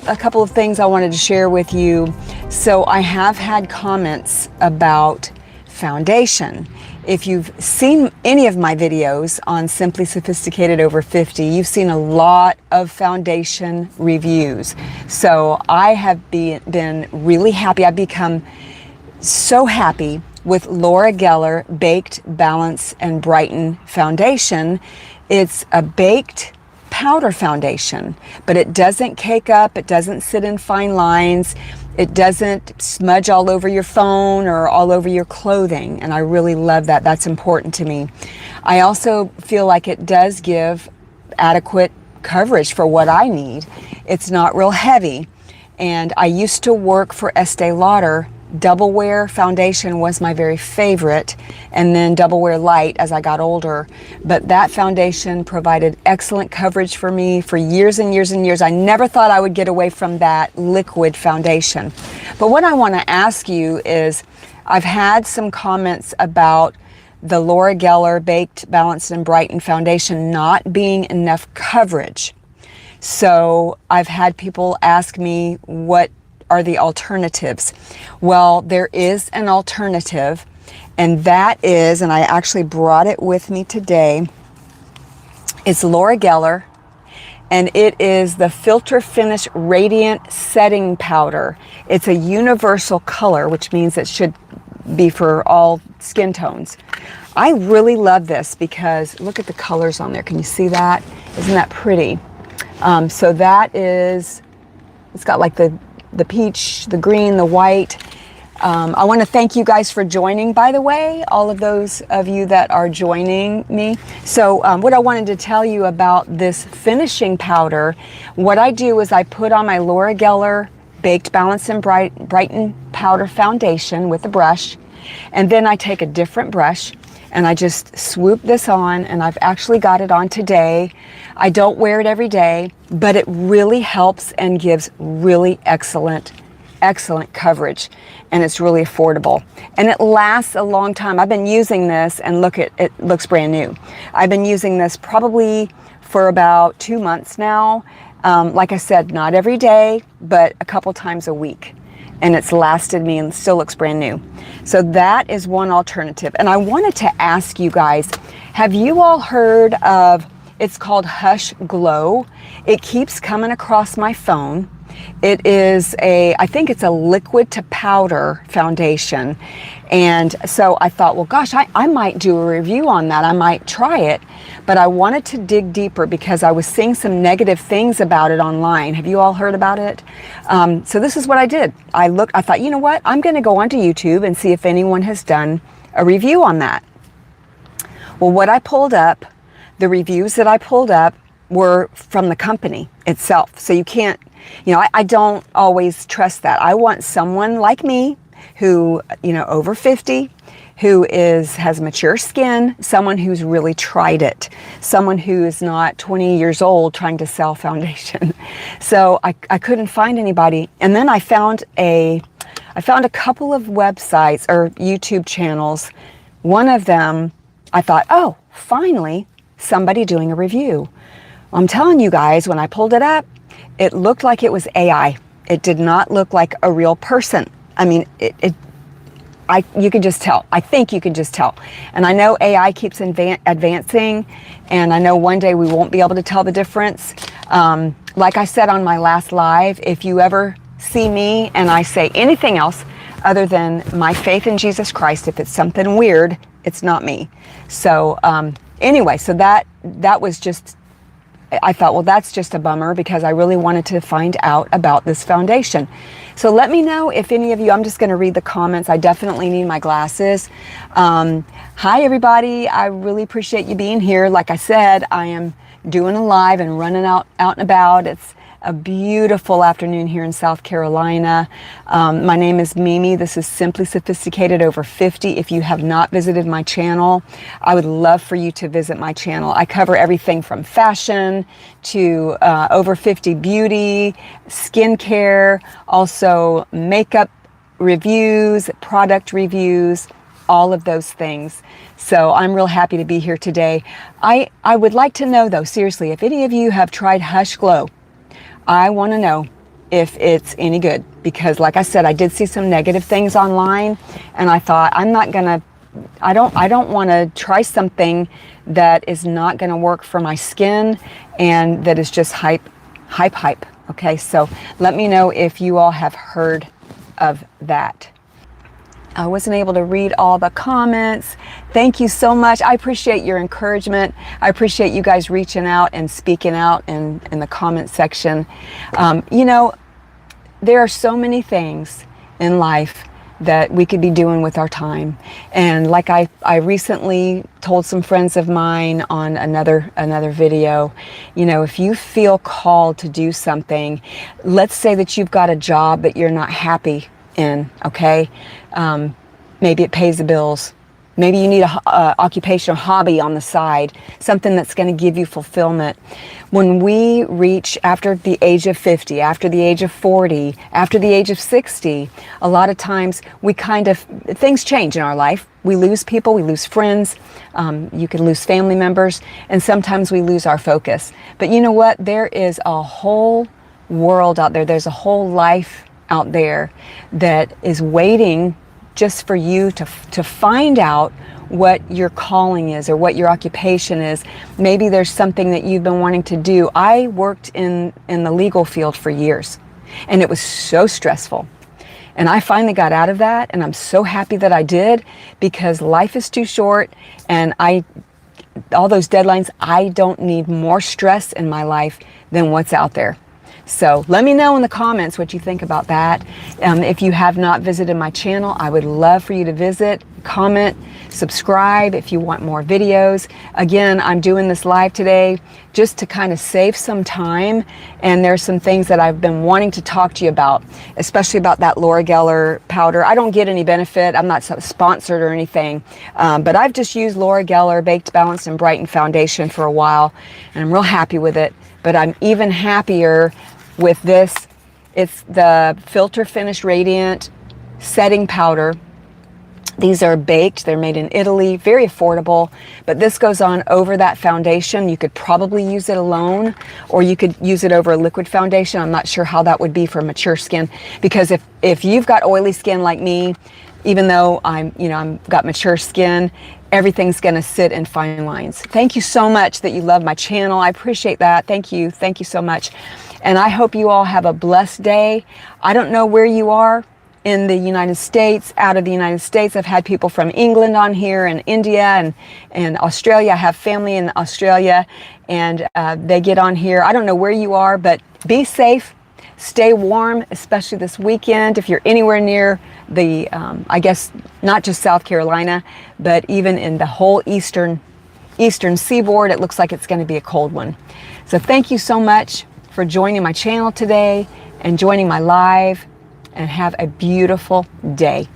a couple of things I wanted to share with you. So I have had comments about foundation. If you've seen any of my videos on Simply Sophisticated Over 50, you've seen a lot of foundation reviews. So I have been really happy. I've become so happy with Laura Geller Baked, Balance, and Brighten Foundation. It's a baked powder foundation, but it doesn't cake up, it doesn't sit in fine lines, it doesn't smudge all over your phone or all over your clothing, and I really love that. That's important to me. I also feel like it does give adequate coverage for what I need. It's not real heavy, and I used to work for Estee Lauder. Double Wear foundation was my very favorite, and then Double Wear Light as I got older. But that foundation provided excellent coverage for me for years and years and years. I never thought I would get away from that liquid foundation. But what I want to ask you is, I've had some comments about the Laura Geller Baked, Balanced, and Brightened foundation not being enough coverage. So I've had people ask me, what are the alternatives? Well, there is an alternative, and that is, and I actually brought it with me today, it's Laura Geller, and it is the Filter Finish Radiant Setting Powder. It's a universal color, which means it should be for all skin tones. I really love this because look at the colors on there. Can you see that? Isn't that pretty? So that is, it's got like the peach, the green, the white. I want to thank you guys for joining, by the way, all of those of you that are joining me. So what I wanted to tell you about this finishing powder, what I do is I put on my Laura Geller Baked, Balanced, and Brighten Powder Foundation with a brush, and then I take a different brush and I just swoop this on, and I've actually got it on today. I don't wear it every day, but it really helps and gives really excellent coverage, and it's really affordable, and it lasts a long time. I've been using this, and look, it looks brand new. I've been using this probably for about 2 months now. Like I said, not every day, but a couple times a week, and it's lasted me and still looks brand new. So that is one alternative. And I wanted to ask you guys, have you all heard of, it's called Hush Glow? It keeps coming across my phone. It is I think it's a liquid to powder foundation. And so I thought, well, gosh, I might do a review on that. I might try it. But I wanted to dig deeper because I was seeing some negative things about it online. Have you all heard about it? So this is what I did. I thought, you know what? I'm going to go onto YouTube and see if anyone has done a review on that. Well, what I pulled up, the reviews that I pulled up were from the company itself. So you can't, I don't always trust that. I want someone like me who, over 50, who has mature skin, someone who's really tried it, someone who is not 20 years old trying to sell foundation. So I couldn't find anybody. And then I found a couple of websites or YouTube channels. One of them, I thought, oh, finally, somebody doing a review. Well, I'm telling you guys, when I pulled it up, it looked like it was AI. It did not look like a real person. I mean, you can just tell. I think you can just tell. And I know AI keeps advancing, and I know one day we won't be able to tell the difference. Like I said on my last live, if you ever see me and I say anything else other than my faith in Jesus Christ, if it's something weird, it's not me. So anyway, so that was just, I thought, well, that's just a bummer because I really wanted to find out about this foundation. So let me know if any of you, I'm just going to read the comments. I definitely need my glasses. Hi, everybody. I really appreciate you being here. Like I said, I am doing a live and running out and about. It's a beautiful afternoon here in South Carolina. My name is Mimi. This is Simply Sophisticated Over 50. If you have not visited my channel, I would love for you to visit my channel. I cover everything from fashion to over 50 beauty, skincare, also makeup reviews, product reviews, all of those things. So I'm real happy to be here today. I would like to know though, seriously, if any of you have tried Hush Glow, I want to know, if it's any good, because like I said, I did see some negative things online, and I thought I don't want to try something that is not going to work for my skin and that is just hype. Okay, so let me know if you all have heard of that. I wasn't able to read all the comments. Thank you so much. I appreciate your encouragement. I appreciate you guys reaching out and speaking out in the comment section. You know, there are so many things in life that we could be doing with our time. And like I recently told some friends of mine on another video, you know, if you feel called to do something, let's say that you've got a job that you're not happy in, okay? Maybe it pays the bills. Maybe you need a occupational hobby on the side, something that's going to give you fulfillment. When we reach after the age of 50, after the age of 40, after the age of 60, a lot of times things change in our life. We lose people, we lose friends, you can lose family members, and sometimes we lose our focus. But you know what? There is a whole world out there. There's a whole life out there that is waiting just for you to find out what your calling is or what your occupation is. Maybe there's something that you've been wanting to do. I worked in the legal field for years, and it was so stressful. And I finally got out of that, and I'm so happy that I did, because life is too short, and all those deadlines, I don't need more stress in my life than what's out there. So let me know in the comments what you think about that. If you have not visited my channel, I would love for you to visit, comment, subscribe if you want more videos. Again, I'm doing this live today just to kind of save some time, and there's some things that I've been wanting to talk to you about, especially about that Laura Geller powder. I don't get any benefit. I'm not sponsored or anything, but I've just used Laura Geller Baked, Balanced, and Brightened Foundation for a while, and I'm real happy with it. But I'm even happier with this. It's the Filter Finish Radiant Setting Powder. These are baked, they're made in Italy, very affordable, but this goes on over that foundation. You could probably use it alone, or you could use it over a liquid foundation. I'm not sure how that would be for mature skin, because if you've got oily skin like me, even though I'm got mature skin, everything's gonna sit in fine lines. Thank you so much that you love my channel. I appreciate that. Thank you so much. And I hope you all have a blessed day. I don't know where you are in the United States, out of the United States. I've had people from England on here, and India, and Australia. I have family in Australia, and they get on here. I don't know where you are, but be safe. Stay warm, especially this weekend. If you're anywhere near the, I guess, not just South Carolina, but even in the whole eastern seaboard, it looks like it's going to be a cold one. So thank you so much for joining my channel today and joining my live, and have a beautiful day.